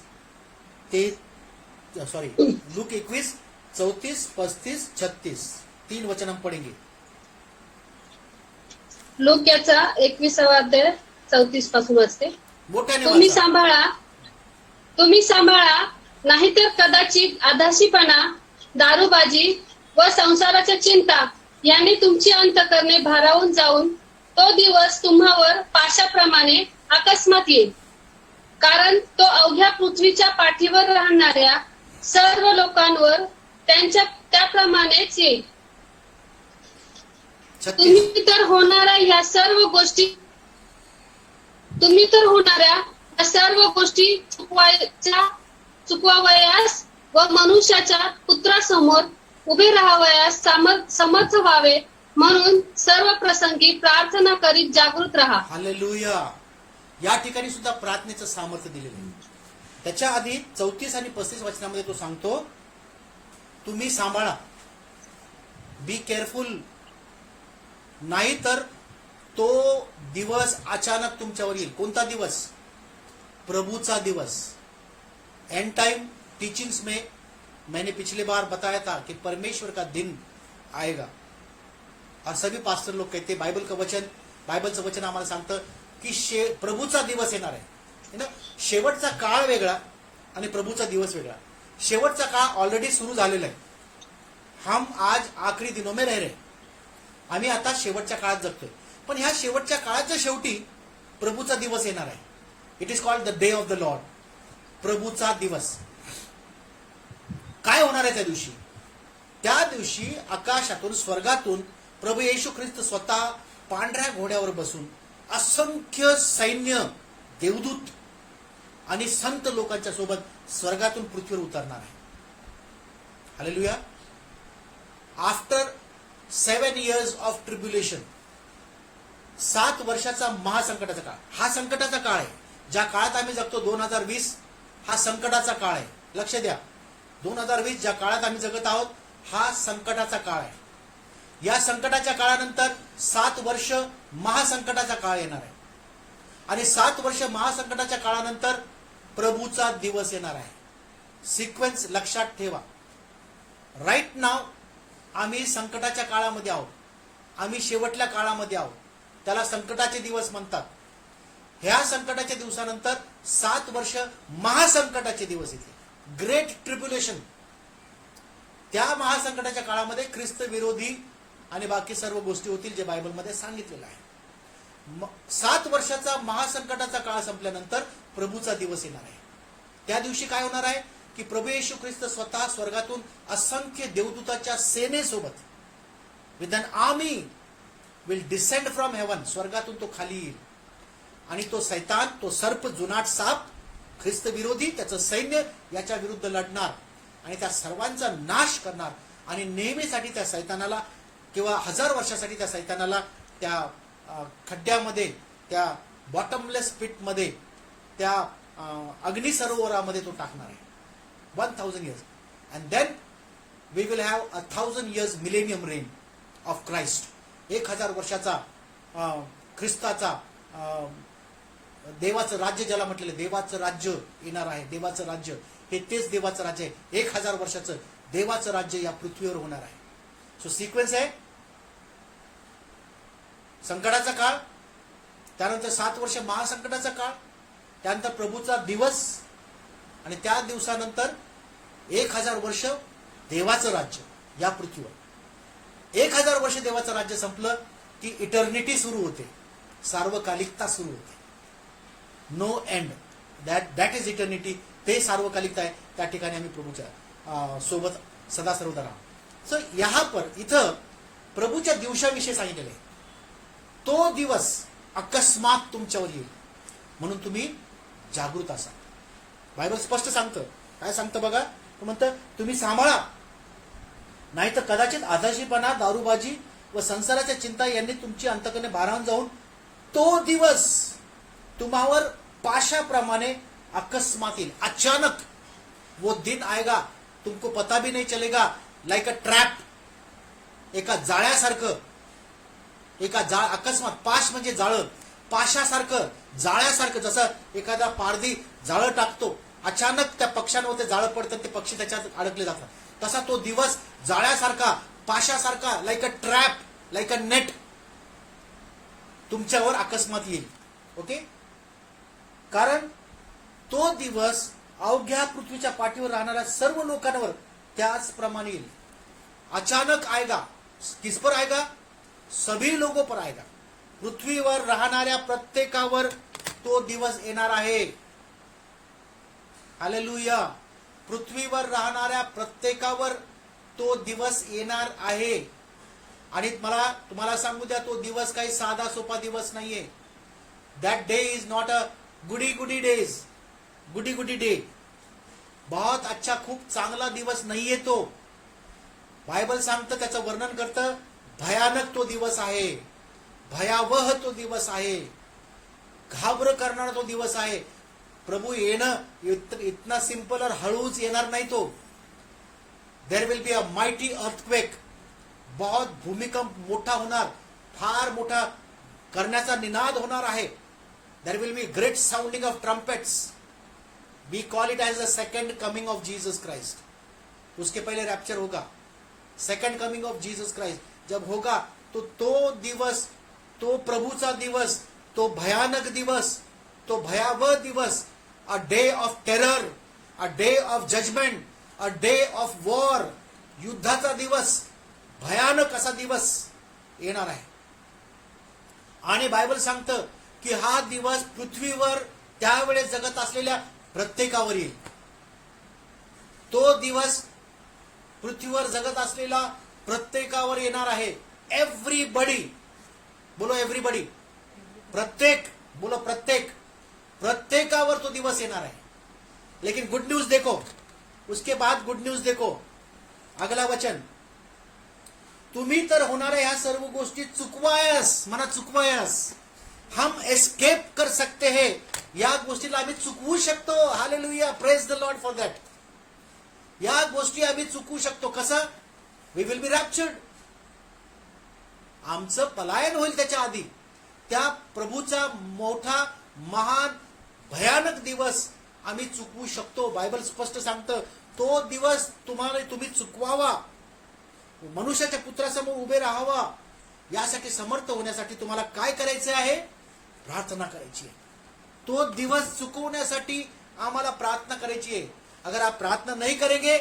look 21, 34, 35, 36. 3 वचन हम पढ़ेंगे. लूक याचा 21वा अध्याय 34 पासून वाचते. मोठ्याने तुम्ही सांभाळा, नाहीतर कदाचित आधाशीपणा, दारूबाजी व संसाराच्या चिंता यांनी तुमची अंतकरणे भारावून जाऊन तो दिवस तुम्हावर पाशाप्रमाणे अकस्मात येईल. कारण तो अवघ्या पृथ्वीच्या पाठीवर राहणाऱ्या सर्व लोकांवर त्यांच्या त्याप्रमाणेच येईल. 36. तुम्ही तर होणाऱ्या या सर्व गोष्टी चुकवावयास व मनुष्याच्या पुत्रासमोर उभे राहावयास समर्थ व्हावे म्हणून सर्व प्रसंगी प्रार्थना करीत जागृत राहा. हालेलुया. या ठिकाणी सुद्धा प्रार्थनेचं सामर्थ्य दिलेलं आहे. त्याच्या आधी 34 आणि 35 वचनामध्ये तो सांगतो, तुम्ही सांभाळा, बी केअरफुल, नाही तर तो दिवस अचानक तुमच्यावर येईल. कोणता दिवस? प्रभूचा दिवस. एंड टाइम टीचिंग्स में मैंने पिछले बार बताया था कि परमेश्वर का दिन आएगा. और सभी पास्टर लोग कहते बायबलचं वचन आम्हाला सांगतं की प्रभूचा दिवस येणार आहे ना. शेवटचा काळ वेगळा आणि प्रभूचा दिवस वेगळा. शेवटचा काळ ऑलरेडी सुरू झालेला आहे. हम आज आखरी दिनों में रह रहे. आम्ही आता शेवटच्या काळात जगतोय. पण ह्या शेवटच्या काळाच्या शेवटी प्रभूचा दिवस येणार आहे. It is called the day of the lord. प्रभूचा दिवस. काय होणार आहे त्या दिवशी? त्या दिवशी आकाशातून, स्वर्गातून प्रभू येशू ख्रिस्त स्वतः पांढऱ्या घोड्यावर बसून असंख्य सैन्य, देवदूत आणि संत लोकांच्या सोबत स्वर्गातून पृथ्वीवर उतरणार आहे. Hallelujah. After 7 years of tribulation, 7 वर्षाचा महासंकटाचा काळ. हा संकटाचा काळ आहे. ज्या काळात आम्ही जगतो 2020 हा संकटाचा काळ आहे. लक्ष द्या. 2020 ज्या काळात आम्ही जगत आहोत हा संकटाचा काळ आहे. या संकटाच्या काळानंतर 7 वर्ष महासंकटाचा काळ येणार आहे. आणि 7 वर्ष महासंकटाच्या काळानंतर प्रभूचा दिवस येणार आहे. सिक्वेन्स लक्षात ठेवा. राईट नाव आम्ही संकटाच्या काळामध्ये आहोत. आम्ही शेवटल्या काळामध्ये आहोत. त्याला संकटाचे दिवस म्हणतात. ह्या संकटाच्या दिवसानंतर 7 वर्ष महासंकटाचे दिवस येतील. Great tribulation. त्या महासंकटाच्या काळामध्ये ख्रिस्त विरोधी आणि बाकी सर्व गोष्टी होतील जे बायबलमध्ये सांगितलेलं आहे. 7 वर्षाचा महासंकटाचा काळ संपल्यानंतर प्रभूचा दिवस येणार आहे. त्या दिवशी काय होणार आहे की प्रभू येशू ख्रिस्त स्वतः स्वर्गातून असंख्य देवदूताच्या सेनेसोबत with an army will descend from heaven. स्वर्गातून तो खाली येईल आणि तो सैतान, तो सर्प, जुनाट साप, ख्रिस्त विरोधी, त्याचं सैन्य याच्या विरुद्ध लढणार आणि त्या सर्वांचा नाश करणार. आणि नेहमीसाठी त्या सैतानाला किंवा 1000 वर्षासाठी त्या सैतानाला त्या खड्ड्यामध्ये, त्या बॉटमलेस पिटमध्ये, त्या अग्निसरोवरामध्ये तो टाकणार आहे. 1000 years. And then we will have 1000 years millennium reign of Christ. 1000 वर्षाचा ख्रिस्ताचा देवाचं राज्य, ज्याला म्हटलेलं देवाचं राज्य येणार आहे. देवाचं राज्य हे तेच देवाचं राज्य आहे. 1000 वर्षाचं देवाचं राज्य या पृथ्वीवर होणार आहे. सो सिक्वेन्स आहे संकटाचा काळ, त्यानंतर 7 वर्ष महासंकटाचा काळ, त्यानंतर प्रभूचा दिवस आणि त्या दिवसानंतर 1000 वर्ष देवाचं राज्य या पृथ्वीवर. 1000 वर्ष देवाचं राज्य संपलं की इटर्निटी सुरू होते. सार्वकालिकता सुरू होते. No end. That is eternity. ते सार्वकालिकता आहे. त्या ठिकाणी आम्ही प्रभूच्या सोबत सदा सर्वदा राहू. सो यहाँ पर इथं प्रभूच्या दिवसाविषयी सांगितलेलं आहे. तो दिवस अकस्मात तुमच्यावर येईल म्हणून तुम्ही जागृत असा. बायबल स्पष्ट सांगतं. काय सांगतं बघा. तो म्हणतं तुम्ही सांभाळा, नाही तर कदाचित आधाशीपणा, दारूबाजी व संसाराच्या चिंता यांनी तुमची अंतकरणे भारावून जाऊन तो दिवस तुम्हावर पाशाप्रमाणे अकस्मात येईल. अचानक वो दिन आएगा, तुमको पता भी नहीं चलेगा. Like a trap. एका जाळ्यासारखं, अकस्मात. पाश म्हणजे जाळं. पाशासारखं, जाळ्यासारखं. जसं एखादा पारधी जाळं टाकतो, अचानक त्या पक्ष्यांवर ते जाळं पडतं, ते पक्षी त्याच्यात अडकले जातात. तसा तो दिवस जाळ्यासारखा, पाशासारखा, like a trap, like a net तुमच्यावर अकस्मात येईल. ओके. कारण तो दिवस अवघ्या पृथ्वीच्या पाठीवर राहणाऱ्या सर्व लोकांवर त्याचप्रमाणे येईल. अचानक आएगा. किस पर आएगा? सभी लोगों पर आएगा. पृथ्वीवर राहणाऱ्या प्रत्येकावर तो दिवस येणार आहे. हालेलुया. पृथ्वीवर राहणाऱ्या प्रत्येकावर तो दिवस येणार आहे. आणि मला तुम्हाला सांगू द्या, तो दिवस काही साधा सोपा दिवस नाहीये. That day is not a goody day. बहुत अच्छा, खूप चांगला दिवस नाहीये तो. बायबल सांगतं, त्याचं वर्णन करतं, भयानक तो दिवस आहे, भयावह तो दिवस आहे, घाबर करणारा तो दिवस आहे. प्रभू येणं इतना सिंपल और हळूच येणार नाही तो. देर will be a mighty earthquake. बहुत भूमिकंप मोठा होणार, फार मोठा करण्याचा निनाद होणार आहे. There will be great sounding of trumpets. We call it as the second coming of Jesus Christ. उसके पहले रैप्चर होगा. Second coming of Jesus Christ जब होगा तो दिवस, तो प्रभूचा दिवस, तो भयानक दिवस, तो भयावह दिवस, a day of terror, a day of judgment, a day of war, युद्धाचा दिवस, भयानक असा दिवस येणार आहे. आणि बायबल सांगतं की हा दिवस पृथ्वीवर त्यावेळेस जगत असलेल्या प्रत्येकावर येईल. तो दिवस पृथ्वीवर जगत असलेला प्रत्येकावर येणार आहे. एव्हरीबडी, बोलो एव्हरीबडी, प्रत्येक, बोलो प्रत्येक, प्रत्येकावर तो दिवस येणार आहे. लेकिन गुड न्यूज देखो, उसके बाद गुड न्यूज देखो. अगला वचन, तुम्ही तर होणाऱ्या ह्या सर्व गोष्टी चुकवायस, म्हणा चुकवायस. हम एस्केप कर सकते हैं. या गोष्टीला आम्ही चुकवू शकतो. Hallelujah, praise the lord for that. या गोष्टी आम्ही चुकवू शकतो. कसं? We will be raptured. आमचं पलायन होईल त्याच्या आधी. त्या प्रभूचा मोठा, महान, भयानक दिवस आम्ही चुकवू शकतो. बायबल स्पष्ट सांगतं, तो दिवस तुम्ही चुकवावा, मनुष्याच्या पुत्रासमोर उभे राहावा, यासाठी समर्थ होण्यासाठी तुम्हाला काय करायचं आहे? प्रार्थना करायची आहे. तो दिवस चुकवण्यासाठी आम्हाला प्रार्थना करायची आहे. अगर आप प्रार्थना नहीं करेंगे,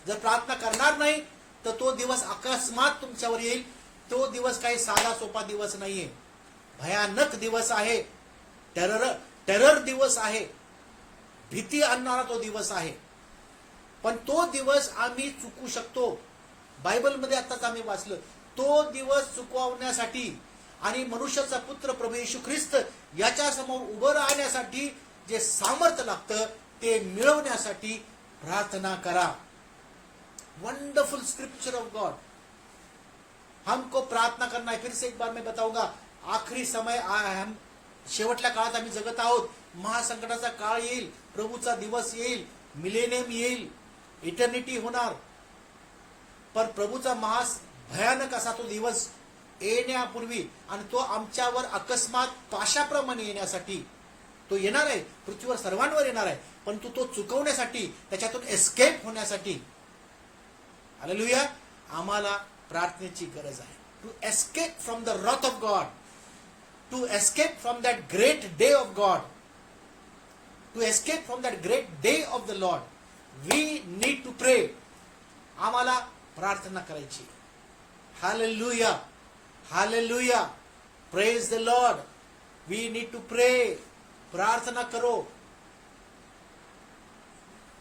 जर प्रार्थना करणार नाही, तर तो दिवस अकस्मात तुमच्यावर येईल. तो दिवस काही साधा सोपा दिवस नाहीये, भयानक दिवस आहे. टेरर दिवस आहे, भीती आणणारा तो दिवस आहे. पण तो दिवस आम्ही चुकू शकतो. बायबलमध्ये आताच आम्ही वाचलं, तो दिवस चुकवण्यासाठी आणि मनुष्याचा पुत्र प्रभू येशू ख्रिस्त याच्या समोर उभं राहण्यासाठी जे सामर्थ्य लागतं ते मिळवण्यासाठी प्रार्थना करा. Wonderful scripture of God. हमको प्रार्थना करना है. फिर से एक बार मैं बताऊंगा, आखरी समय हम शेवटल्या काळात आम्ही जगत आहोत. महासंकटाचा काळ येईल, प्रभूचा दिवस येईल, मिलेनियम येईल, इटर्निटी होणार. पण प्रभूचा भयानक असा तो दिवस येण्यापूर्वी आणि तो आमच्यावर अकस्मात पाशाप्रमाणे येण्यासाठी तो येणार आहे. पृथ्वीवर सर्वांवर येणार आहे, परंतु तो चुकवण्यासाठी, त्याच्यातून एस्केप होण्यासाठी, हालेलुया, आम्हाला प्रार्थनेची गरज आहे. To escape from the wrath of God, to escape from that great day of God, to escape from that great day of the lord, we need to pray. आम्हाला प्रार्थना करायची. Hallelujah, hallelujah, praise the lord. We need to pray. प्रार्थना करो,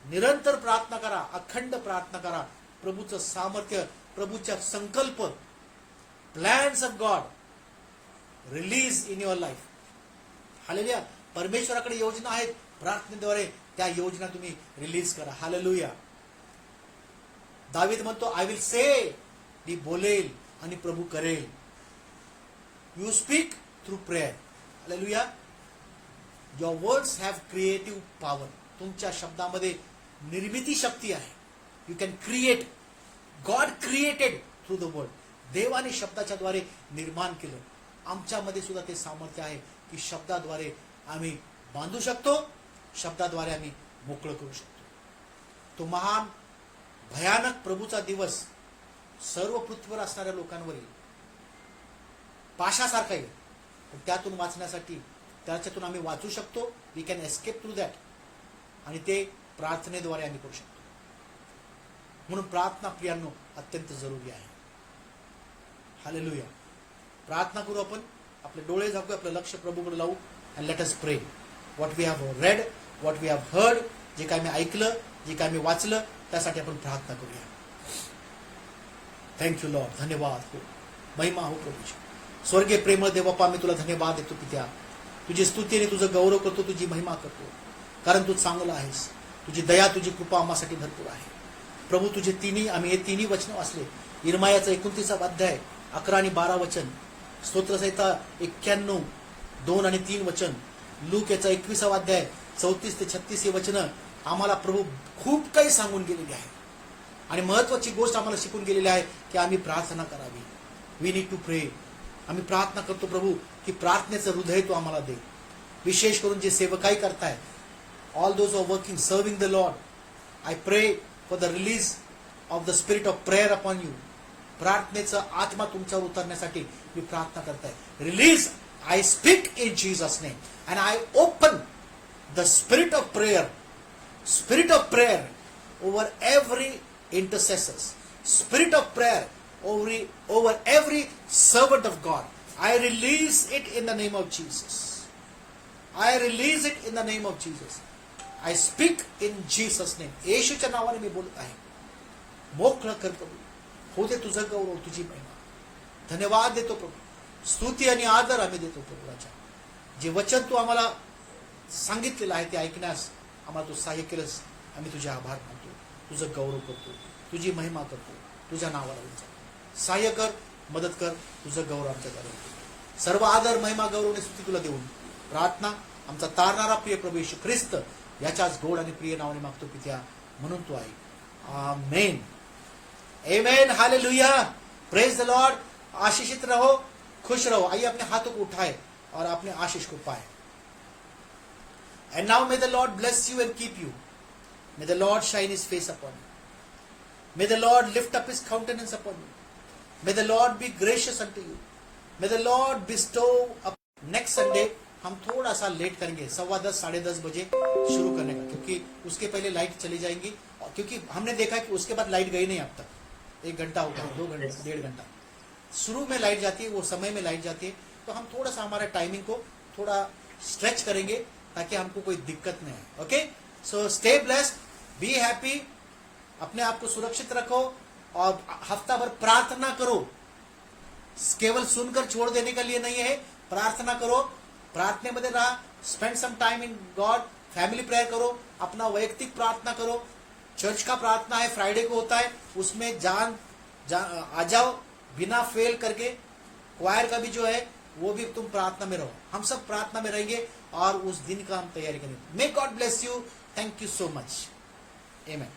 निरंतर प्रार्थना करा, अखंड प्रार्थना करा. प्रभूचं सामर्थ्य, प्रभूचा संकल्प, plans of God release in your life. Hallelujah. परमेश्वराकडे योजना आहेत, प्रार्थनेद्वारे त्या योजना तुम्ही रिलीज करा. हालेलुया. दावीद म्हणतो, आय विल से, मी बोलेल आणि प्रभू करेल. You speak through prayer. Hallelujah. Your words have creative power. तुमच्या शब्दामध्ये निर्मिती शक्ती आहे. You can create. God created through the word. देवाने शब्दाच्या द्वारे निर्माण केलं. आमच्यामध्ये सुद्धा ते सामर्थ्य आहे की शब्दाद्वारे आम्ही बांधू शकतो, शब्दाद्वारे आम्ही मोकळं करू शकतो. तो महान भयानक प्रभूचा दिवस सर्व पृथ्वीवर असणाऱ्या लोकांवर येईल. पाशासारखा येईल. पण त्यातून वाचण्यासाठी, त्याच्यातून आम्ही वाचू शकतो. We can escape through that. आणि ते प्रार्थनेद्वारे आम्ही करू शकतो. म्हणून प्रार्थना प्रियांनो अत्यंत जरुरी आहे. हालेलुया. प्रार्थना करू आपण. आपले डोळे झाकू, आपलं लक्ष प्रभूकडे लावू. And let us pray. What we have read, what we have heard, जे काय मी ऐकलं, जे काय मी वाचलं, त्यासाठी आपण प्रार्थना करूया. Thank you Lord. धन्यवाद हो, महिमा हो प्रभूजी. स्वर्गीय प्रेमळ देवप्पा, मी तुला धन्यवाद देतो पित्या. तुझी स्तुती आणि तुझं गौरव करतो, तुझी महिमा करतो, कारण तू चांगला आहेस. तुझी दया, तुझी कृपा आम्हासाठी भरपूर आहे. प्रभू तुझे आम्ही हे तिन्ही वचन वाचले. इर्मायाचा 29 अध्याय 11 आणि 12 वचन, स्तोत्रसंहिता 91 2 आणि 3 वचन, लूक याचा 21 अध्याय 34 ते 36 हे वचन आम्हाला प्रभू खूप काही सांगून गेलेली आहे. आणि महत्वाची गोष्ट आम्हाला शिकून गेलेली आहे की आम्ही प्रार्थना करावी. वी नीड टू प्रे. आम्ही प्रार्थना करतो प्रभू की प्रार्थनेचं हृदय तू आम्हाला दे. विशेष करून जे सेवकाई करताय, all those are working serving the lord, I pray for the release of the spirit of prayer upon you. प्रार्थनेचा आत्मा तुमच्यावर उतरण्यासाठी मी प्रार्थना करताय. Release, I speak in Jesus name and I open the spirit of prayer over every intercessors, spirit of prayer over every servant of God. I release it in the name of Jesus. I release it in the name of Jesus. I speak in Jesus name. येशूच्या नावाने मी बोलत आहे. मोकळं कर प्रभू. हो दे तुझं गौरव, तुझी महिमा. धन्यवाद देतो प्रभू. स्तुती आणि आदर आम्ही देतो प्रभू. राजा, जे वचन तू आम्हाला सांगितलेलं आहे ते ऐकण्यास आम्हाला तू सहाय्य केलंस. आम्ही तुझे आभार मानतो, तुझं गौरव करतो, तुझी महिमा करतो. तुझ्या नावाला उंचा सहाय्य कर, मदत कर. तुझं गौरव आमच्या गौरव. सर्व आदर, महिमा, गौरव आणि स्तुती तुला देऊन प्रार्थना आमचा तारणारा प्रिय प्रभू येशू ख्रिस्त याच्याच गोड आणि प्रिय नावाने मागतो पित्या, म्हणून तू आहे. आमेन. Amen. Hallelujah. Praise the Lord. आशीषित रहो, खुश रहो. आइए अपने हाथों को उठाए और अपने आशीष को पाए. And now may the Lord bless you and keep you. May the Lord shine his face upon you. May the Lord lift up his countenance upon you. May the Lord be gracious unto you. May the Lord bestow up. Next Sunday हम थोड़ा सा late करेंगे, 10:15 10:30 बजे शुरू करने का, क्योंकि उसके पहले लाइट चली जाएंगी. क्योंकि हमने देखा कि उसके बाद लाइट गई नहीं अब तक. 1 घंटा होगा, 2 घंटे, 1.5 घंटा. शुरू में लाइट जाती है, वो समय में लाइट जाती है. तो हम थोड़ा सा हमारा टाइमिंग को थोड़ा स्ट्रेच करेंगे ताकि हमको कोई दिक्कत नहीं है. Okay, so stay blessed, be happy. अपने आप को सुरक्षित रखो और हफ्ता भर प्रार्थना करो. केवल सुनकर छोड़ देने के लिए नहीं है, प्रार्थना करो. प्रार्थनेमध्ये राहा. Spend some time in God. Family prayer करो, अपना वैयक्तिक प्रार्थना करो. चर्च का प्रार्थना है, फ्राइडे को होता है, उसमें आ जाओ बिना फेल करके. क्वायर का भी जो है वो भी तुम प्रार्थना में रहो. हम सब प्रार्थना में रहेंगे और उस दिन का हम तैयारी करेंगे. May God bless you. Thank you so much. Amen.